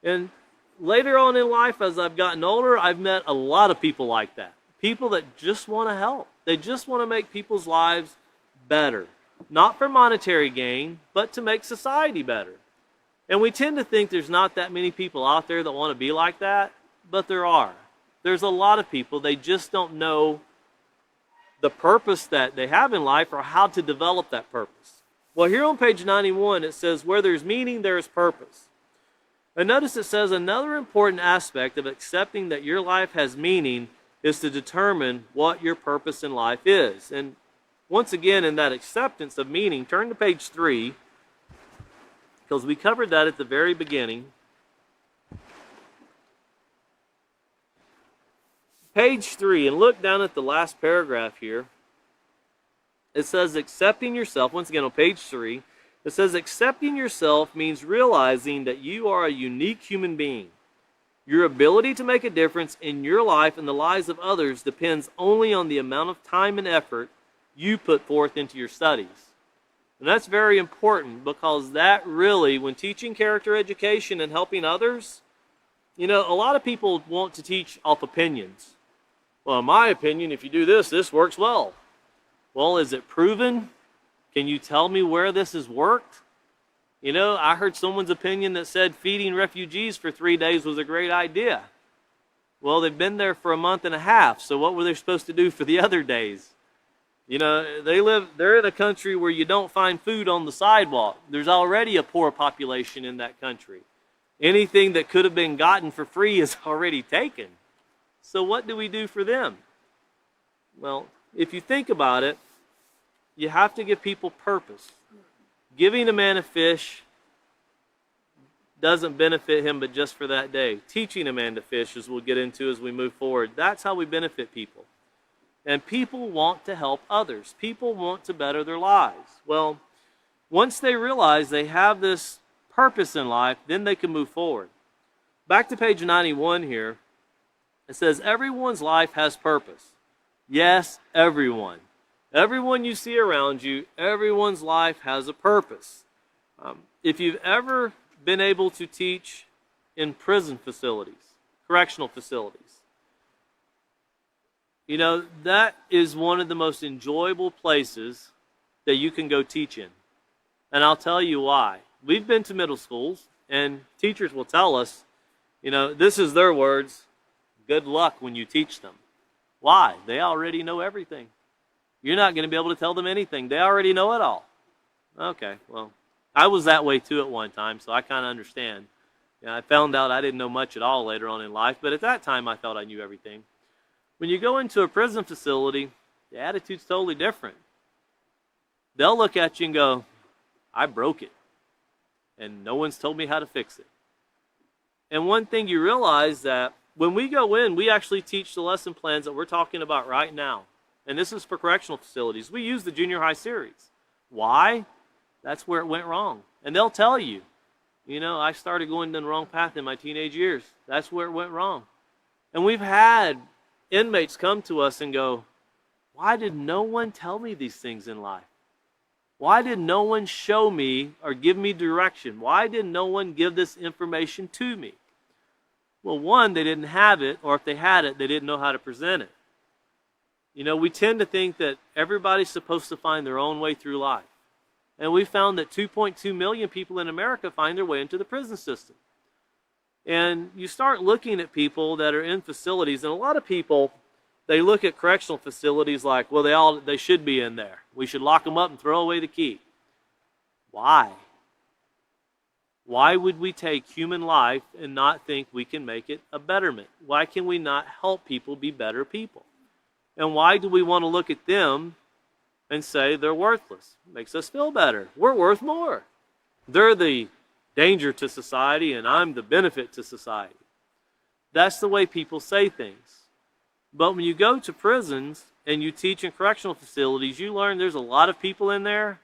And later on in life, as I've gotten older, I've met a lot of people like that. People that just want to help. They just want to make people's lives better. Not for monetary gain, but to make society better. And we tend to think there's not that many people out there that want to be like that, but there are. There's a lot of people, they just don't know the purpose that they have in life or how to develop that purpose. Well, here on page 91, it says, where there's meaning, there is purpose. And notice it says another important aspect of accepting that your life has meaning is to determine what your purpose in life is. And once again, in that acceptance of meaning, turn to page 3, because we covered that at the very beginning. Page 3, and look down at the last paragraph here. It says accepting yourself, once again on page 3, it says accepting yourself means realizing that you are a unique human being. Your ability to make a difference in your life and the lives of others depends only on the amount of time and effort you put forth into your studies. And that's very important, because that really, when teaching character education and helping others, you know, a lot of people want to teach off opinions. Well, in my opinion, if you do this, this works well. Well, is it proven? Can you tell me where this has worked? You know, I heard someone's opinion that said feeding refugees for 3 days was a great idea. Well, they've been there for a month and a half, so what were they supposed to do for the other days? You know, they're in a country where you don't find food on the sidewalk. There's already a poor population in that country. Anything that could have been gotten for free is already taken. So what do we do for them? Well, if you think about it, you have to give people purpose. Giving a man a fish doesn't benefit him but just for that day. Teaching a man to fish, as we'll get into as we move forward, that's how we benefit people. And people want to help others. People want to better their lives. Well, once they realize they have this purpose in life, then they can move forward. Back to page 91 here, it says everyone's life has purpose. Yes, everyone. Everyone you see around you, everyone's life has a purpose. If you've ever been able to teach in prison facilities, correctional facilities, you know, that is one of the most enjoyable places that you can go teach in. And I'll tell you why. We've been to middle schools, and teachers will tell us, you know, this is their words, good luck when you teach them. Why? They already know everything. You're not going to be able to tell them anything. They already know it all. Okay, well, I was that way too at one time, so I kind of understand. You know, I found out I didn't know much at all later on in life, but at that time I thought I knew everything. When you go into a prison facility, the attitude's totally different. They'll look at you and go, I broke it, and no one's told me how to fix it. And one thing you realize that when we go in, we actually teach the lesson plans that we're talking about right now. And this is for correctional facilities. We use the junior high series. Why? That's where it went wrong. And they'll tell you, you know, I started going down the wrong path in my teenage years. That's where it went wrong. And we've had inmates come to us and go, why did no one tell me these things in life? Why did no one show me or give me direction? Why did no one give this information to me? Well, one, they didn't have it, or if they had it, they didn't know how to present it. You know, we tend to think that everybody's supposed to find their own way through life. And we found that 2.2 million people in America find their way into the prison system. And you start looking at people that are in facilities, and a lot of people, they look at correctional facilities like, well, they should be in there. We should lock them up and throw away the key. Why? Why would we take human life and not think we can make it a betterment? Why can we not help people be better people? And why do we want to look at them and say they're worthless? It makes us feel better. We're worth more. They're the danger to society, and I'm the benefit to society. That's the way people say things. But when you go to prisons and you teach in correctional facilities, you learn there's a lot of people in there.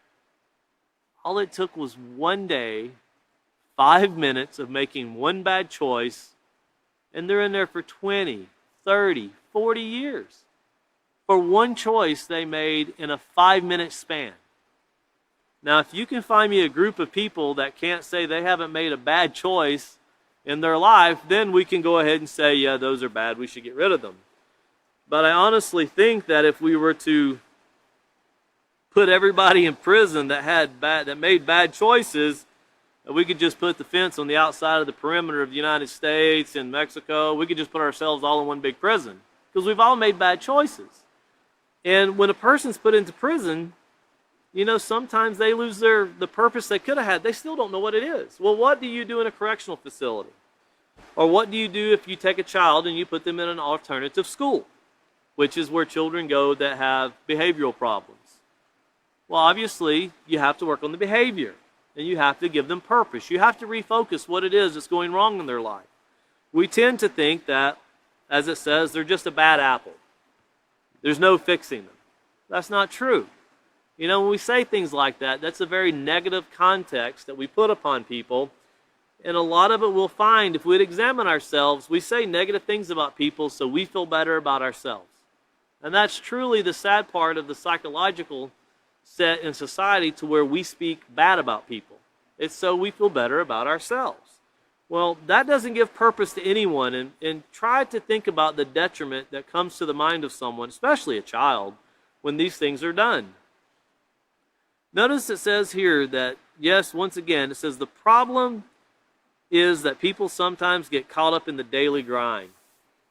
All it took was one day, 5 minutes of making one bad choice, and they're in there for 20, 30, 40 years for one choice they made in a 5-minute span. Now, if you can find me a group of people that can't say they haven't made a bad choice in their life, then we can go ahead and say, yeah, those are bad, we should get rid of them. But I honestly think that if we were to put everybody in prison that made bad choices, we could just put the fence on the outside of the perimeter of the United States and Mexico. We could just put ourselves all in one big prison because we've all made bad choices. And when a person's put into prison, you know, sometimes they lose the purpose they could have had. They still don't know what it is. Well, what do you do in a correctional facility? Or what do you do if you take a child and you put them in an alternative school, which is where children go that have behavioral problems? Well, obviously, you have to work on the behavior, and you have to give them purpose. You have to refocus what it is that's going wrong in their life. We tend to think that, as it says, they're just a bad apple. There's no fixing them. That's not true. You know, when we say things like that, that's a very negative context that we put upon people, and a lot of it we'll find, if we'd examine ourselves, we say negative things about people so we feel better about ourselves. And that's truly the sad part of the psychological set in society, to where we speak bad about people. It's so we feel better about ourselves. Well, that doesn't give purpose to anyone, and try to think about the detriment that comes to the mind of someone, especially a child, when these things are done. Notice it says here that, yes, once again, it says the problem is that people sometimes get caught up in the daily grind.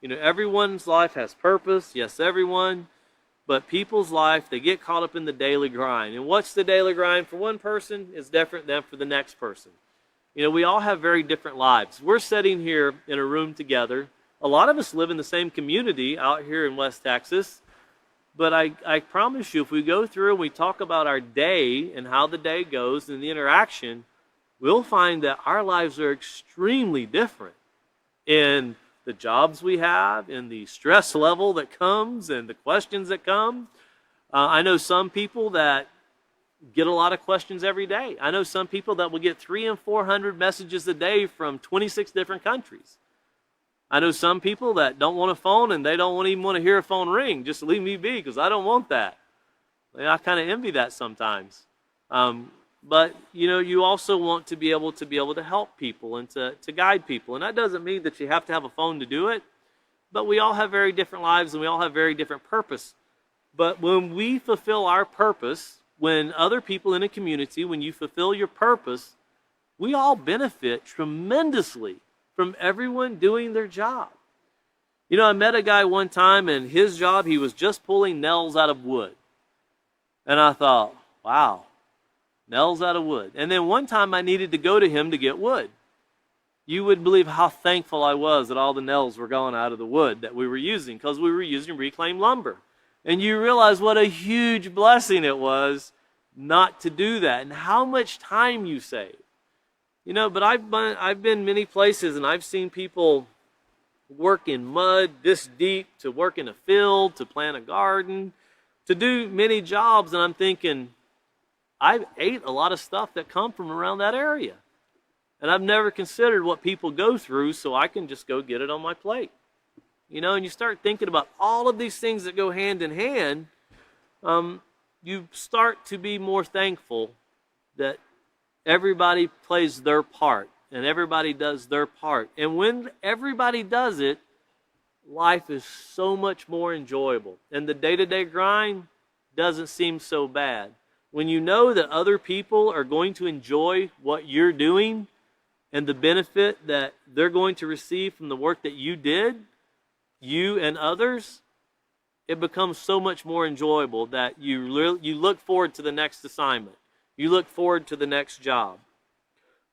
You know, everyone's life has purpose, yes, everyone, but people's life, they get caught up in the daily grind. And what's the daily grind for one person is different than for the next person. You know, we all have very different lives. We're sitting here in a room together. A lot of us live in the same community out here in West Texas. But I promise you, if we go through and we talk about our day and how the day goes and the interaction, we'll find that our lives are extremely different in the jobs we have, in the stress level that comes, and the questions that come. I know some people that get a lot of questions every day. I know some people that will get 300 and 400 messages a day from 26 different countries. I know some people that don't want a phone, and they don't even want to hear a phone ring. Just leave me be, because I don't want that. I kind of envy that sometimes. But, you know, you also want to be able to help people and to guide people. And that doesn't mean that you have to have a phone to do it. But we all have very different lives, and we all have very different purpose. But when we fulfill our purpose, when other people in a community, when you fulfill your purpose, we all benefit tremendously from everyone doing their job. You know, I met a guy one time, and his job, he was just pulling nails out of wood. And I thought, wow. Nails out of wood. And then one time I needed to go to him to get wood. You wouldn't believe how thankful I was that all the nails were gone out of the wood that we were using, because we were using reclaimed lumber. And you realize what a huge blessing it was not to do that, and how much time you save. You know, but I've been many places, and I've seen people work in mud this deep, to work in a field, to plant a garden, to do many jobs, and I'm thinking, I've ate a lot of stuff that come from around that area. And I've never considered what people go through, so I can just go get it on my plate. You know, and you start thinking about all of these things that go hand in hand, you start to be more thankful that everybody plays their part and everybody does their part. And when everybody does it, life is so much more enjoyable. And the day-to-day grind doesn't seem so bad. When you know that other people are going to enjoy what you're doing and the benefit that they're going to receive from the work that you did, you and others, it becomes so much more enjoyable that you look forward to the next assignment. You look forward to the next job.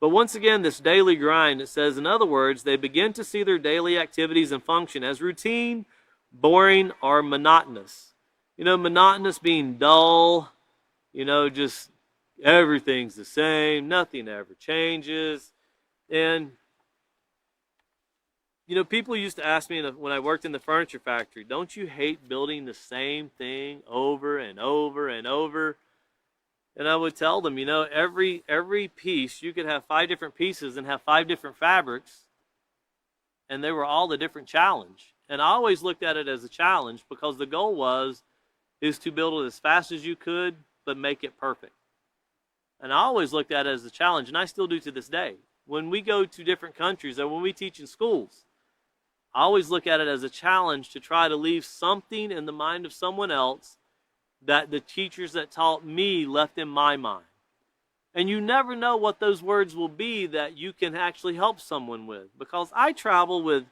But once again, this daily grind, it says, in other words, they begin to see their daily activities and function as routine, boring, or monotonous. You know, monotonous being dull. You know, just everything's the same. Nothing ever changes. And, you know, people used to ask me when I worked in the furniture factory, don't you hate building the same thing over and over and over? And I would tell them, every piece, you could have 5 different pieces and have 5 different fabrics, and they were all a different challenge. And I always looked at it as a challenge because the goal is to build it as fast as you could, but make it perfect. And I always looked at it as a challenge, and I still do to this day. When we go to different countries or when we teach in schools, I always look at it as a challenge to try to leave something in the mind of someone else that the teachers that taught me left in my mind. And you never know what those words will be that you can actually help someone with. Because I travel with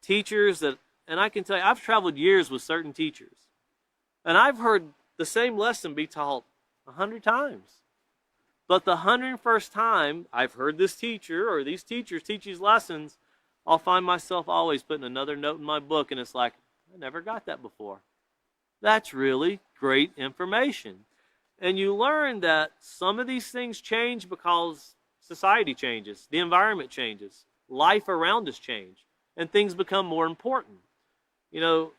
teachers and I can tell you, I've traveled years with certain teachers. And I've heard the same lesson be taught 100 times. But the 101st time I've heard this teacher or these teachers teach these lessons, I'll find myself always putting another note in my book, and it's like, I never got that before. That's really great information. And you learn that some of these things change because society changes, the environment changes, life around us change, and things become more important. 2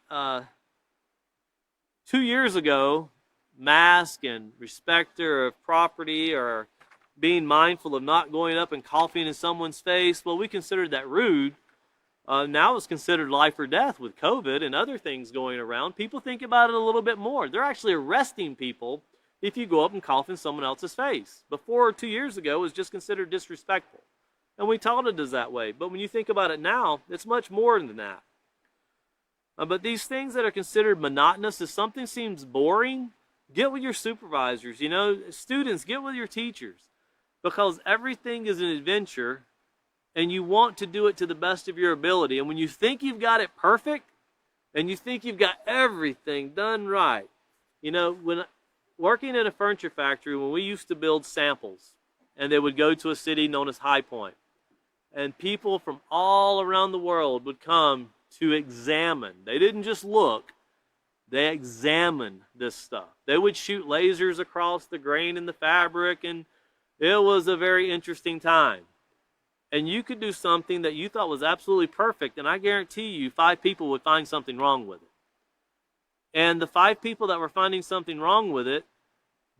years ago, mask and respecter of property or being mindful of not going up and coughing in someone's face, well, we considered that rude. Now it's considered life or death with COVID and other things going around. People think about it a little bit more. They're actually arresting people if you go up and cough in someone else's face. Before 2 years ago, it was just considered disrespectful. And we taught it as that way. But when you think about it now, it's much more than that. But these things that are considered monotonous, if something seems boring, get with your supervisors. Students, get with your teachers. Because everything is an adventure, and you want to do it to the best of your ability. And when you think you've got it perfect, and you think you've got everything done right, when working at a furniture factory, when we used to build samples, and they would go to a city known as High Point, and people from all around the world would come to examine. They didn't just look, they examined this stuff. They would shoot lasers across the grain in the fabric, and it was a very interesting time. And you could do something that you thought was absolutely perfect, and I guarantee you 5 people would find something wrong with it. And the 5 people that were finding something wrong with it,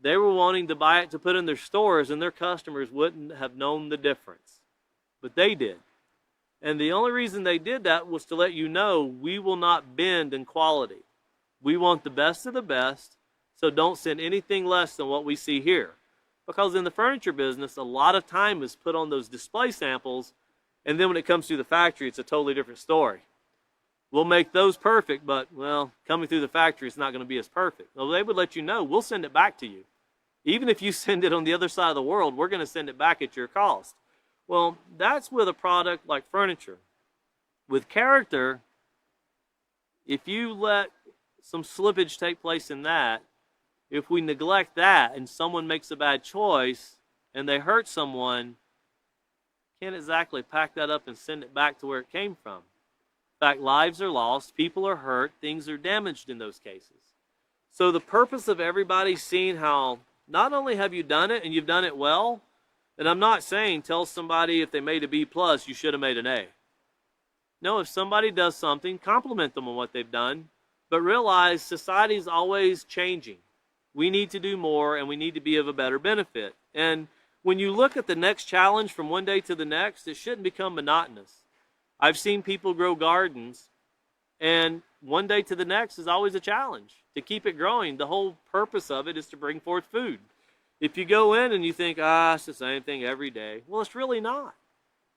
they were wanting to buy it to put in their stores, and their customers wouldn't have known the difference. But they did. And the only reason they did that was to let you know we will not bend in quality. We want the best of the best, so don't send anything less than what we see here. Because in the furniture business, a lot of time is put on those display samples, and then when it comes through the factory, it's a totally different story. We'll make those perfect, but, coming through the factory, it's not going to be as perfect. Well, they would let you know, we'll send it back to you. Even if you send it on the other side of the world, we're going to send it back at your cost. Well, that's with a product like furniture. With character, if you let some slippage take place in that, if we neglect that and someone makes a bad choice and they hurt someone, can't exactly pack that up and send it back to where it came from. In fact, lives are lost, people are hurt, things are damaged in those cases. So the purpose of everybody seeing how not only have you done it and you've done it well, and I'm not saying tell somebody if they made a B+, you should have made an A. No, if somebody does something, compliment them on what they've done, but realize society is always changing. We need to do more, and we need to be of a better benefit. And when you look at the next challenge from one day to the next, it shouldn't become monotonous. I've seen people grow gardens, and one day to the next is always a challenge. To keep it growing, the whole purpose of it is to bring forth food. If you go in and you think, it's the same thing every day, well, it's really not.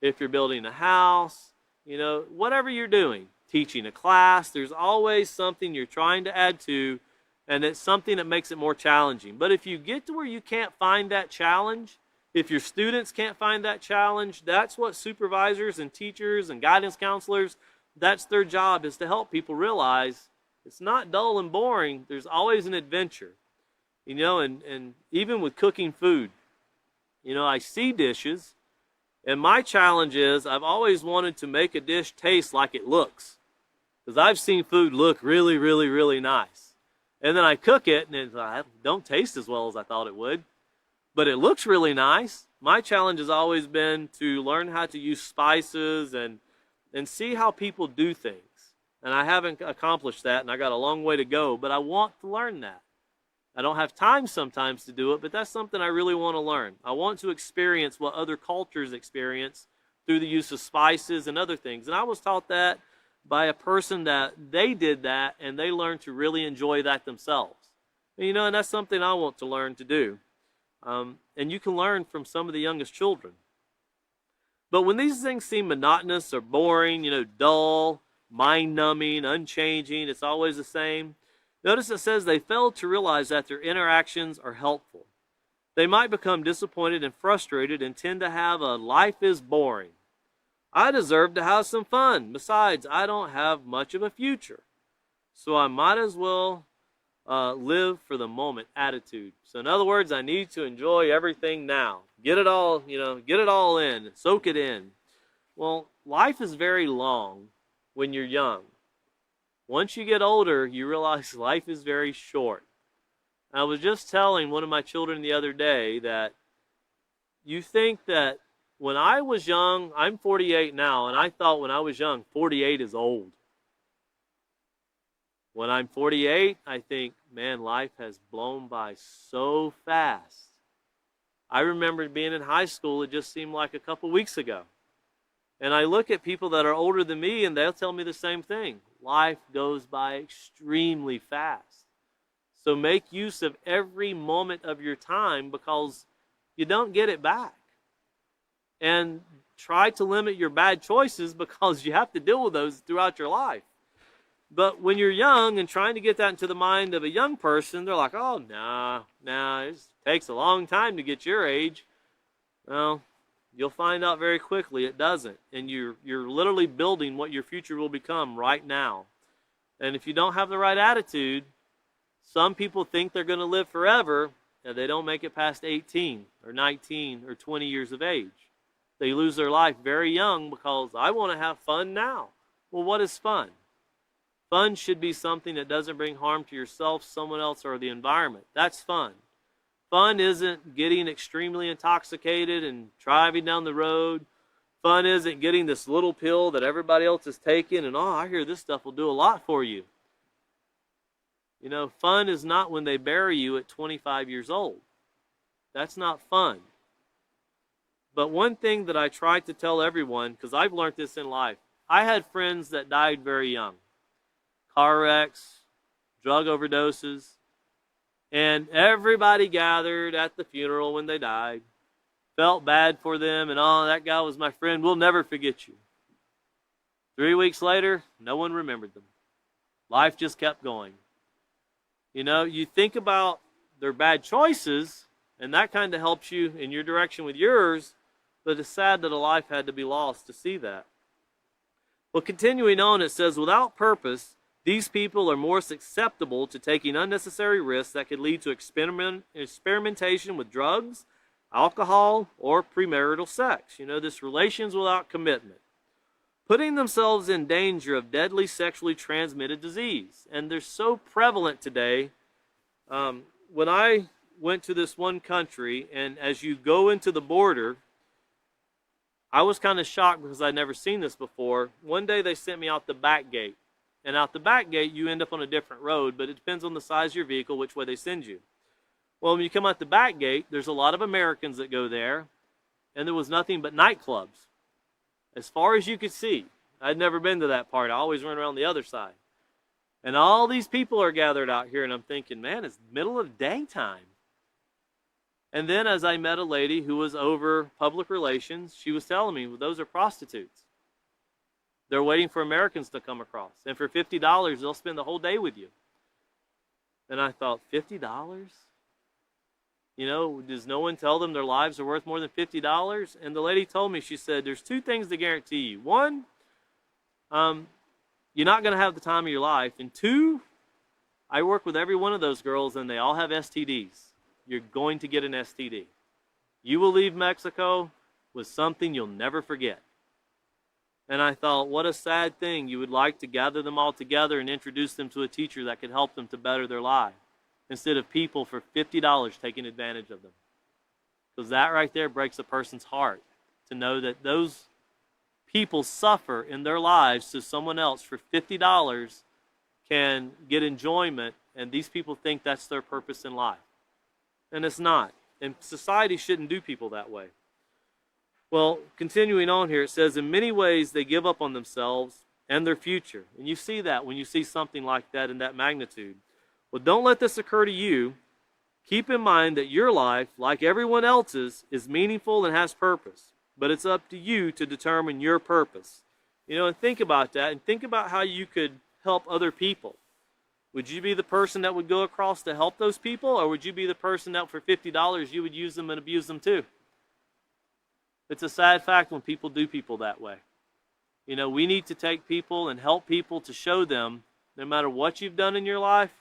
If you're building a house, whatever you're doing, teaching a class, there's always something you're trying to add to, and it's something that makes it more challenging. But if you get to where you can't find that challenge, if your students can't find that challenge, that's what supervisors and teachers and guidance counselors, that's their job, is to help people realize it's not dull and boring. There's always an adventure. And even with cooking food, I see dishes, and my challenge is I've always wanted to make a dish taste like it looks. Because I've seen food look really, really, really nice. And then I cook it, and it don't taste as well as I thought it would. But it looks really nice. My challenge has always been to learn how to use spices and see how people do things. And I haven't accomplished that, and I got a long way to go, but I want to learn that. I don't have time sometimes to do it, but that's something I really want to learn. I want to experience what other cultures experience through the use of spices and other things. And I was taught that by a person that they did that and they learned to really enjoy that themselves. And, and that's something I want to learn to do. And you can learn from some of the youngest children. But when these things seem monotonous or boring, dull, mind-numbing, unchanging, it's always the same, notice it says they failed to realize that their interactions are helpful. They might become disappointed and frustrated and tend to have a life is boring. I deserve to have some fun. Besides, I don't have much of a future. So I might as well live for the moment attitude. So in other words, I need to enjoy everything now. Get it all, get it all in, soak it in. Well, life is very long when you're young. Once you get older, you realize life is very short. I was just telling one of my children the other day that you think that when I was young, I'm 48 now, and I thought when I was young, 48 is old. When I'm 48, I think, man, life has blown by so fast. I remember being in high school, it just seemed like a couple weeks ago. And I look at people that are older than me, and they'll tell me the same thing. Life goes by extremely fast. So make use of every moment of your time because you don't get it back. And try to limit your bad choices because you have to deal with those throughout your life. But when you're young and trying to get that into the mind of a young person, they're like, oh, nah, it takes a long time to get your age. Well, you'll find out very quickly it doesn't. And you're literally building what your future will become right now. And if you don't have the right attitude, some people think they're going to live forever, and they don't make it past 18 or 19 or 20 years of age. They lose their life very young because I want to have fun now. Well, what is fun? Fun should be something that doesn't bring harm to yourself, someone else, or the environment. That's fun. Fun isn't getting extremely intoxicated and driving down the road. Fun isn't getting this little pill that everybody else is taking and, I hear this stuff will do a lot for you. Fun is not when they bury you at 25 years old. That's not fun. But one thing that I try to tell everyone, because I've learned this in life, I had friends that died very young. Car wrecks, drug overdoses, and everybody gathered at the funeral when they died, felt bad for them, and that guy was my friend, we'll never forget you. 3 weeks later, no one remembered them. Life just kept going. You think about their bad choices, and that kind of helps you in your direction with yours, but it's sad that a life had to be lost to see that. Well, continuing on, it says, without purpose, these people are more susceptible to taking unnecessary risks that could lead to experimentation with drugs, alcohol, or premarital sex. This relations without commitment. Putting themselves in danger of deadly sexually transmitted disease. And they're so prevalent today. When I went to this one country, and as you go into the border, I was kind of shocked because I'd never seen this before. One day they sent me out the back gate. And out the back gate, you end up on a different road, but it depends on the size of your vehicle, which way they send you. Well, when you come out the back gate, there's a lot of Americans that go there, and there was nothing but nightclubs. As far as you could see. I'd never been to that part. I always run around the other side. And all these people are gathered out here, and I'm thinking, man, it's middle of daytime. And then as I met a lady who was over public relations, she was telling me, well, those are prostitutes. They're waiting for Americans to come across. And for $50, they'll spend the whole day with you. And I thought, $50? Does no one tell them their lives are worth more than $50? And the lady told me, she said, there's two things to guarantee you. One, you're not going to have the time of your life. And two, I work with every one of those girls, and they all have STDs. You're going to get an STD. You will leave Mexico with something you'll never forget. And I thought, what a sad thing. You would like to gather them all together and introduce them to a teacher that could help them to better their life, instead of people for $50 taking advantage of them. Because that right there breaks a person's heart, to know that those people suffer in their lives so someone else for $50 can get enjoyment and these people think that's their purpose in life. And it's not. And society shouldn't do people that way. Well, continuing on here, it says, in many ways they give up on themselves and their future. And you see that when you see something like that in that magnitude. Well, don't let this occur to you. Keep in mind that your life, like everyone else's, is meaningful and has purpose. But it's up to you to determine your purpose. You know, and think about that, and think about how you could help other people. Would you be the person that would go across to help those people, or would you be the person that for $50 you would use them and abuse them too? It's a sad fact when people do people that way. You know, we need to take people and help people to show them, no matter what you've done in your life,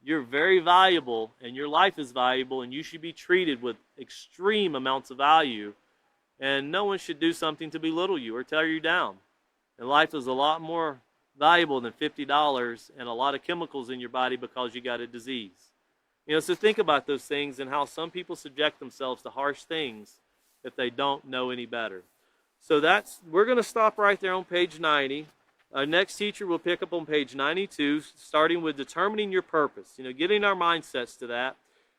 you're very valuable and your life is valuable and you should be treated with extreme amounts of value. And no one should do something to belittle you or tear you down. And life is a lot more valuable than $50 and a lot of chemicals in your body because you got a disease. You know, so think about those things and how some people subject themselves to harsh things if they don't know any better. So we're going to stop right there on page 90. Our next teacher will pick up on page 92, starting with determining your purpose, you know, getting our mindsets to that.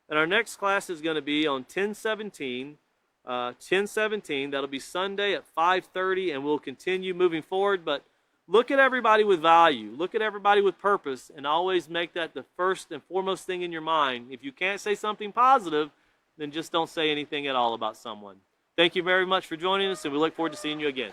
And our next class is going to be on 1017. That'll be Sunday at 5:30, and we'll continue moving forward. But look at everybody with value. Look at everybody with purpose, and always make that the first and foremost thing in your mind. If you can't say something positive, then just don't say anything at all about someone. Thank you very much for joining us, and we look forward to seeing you again.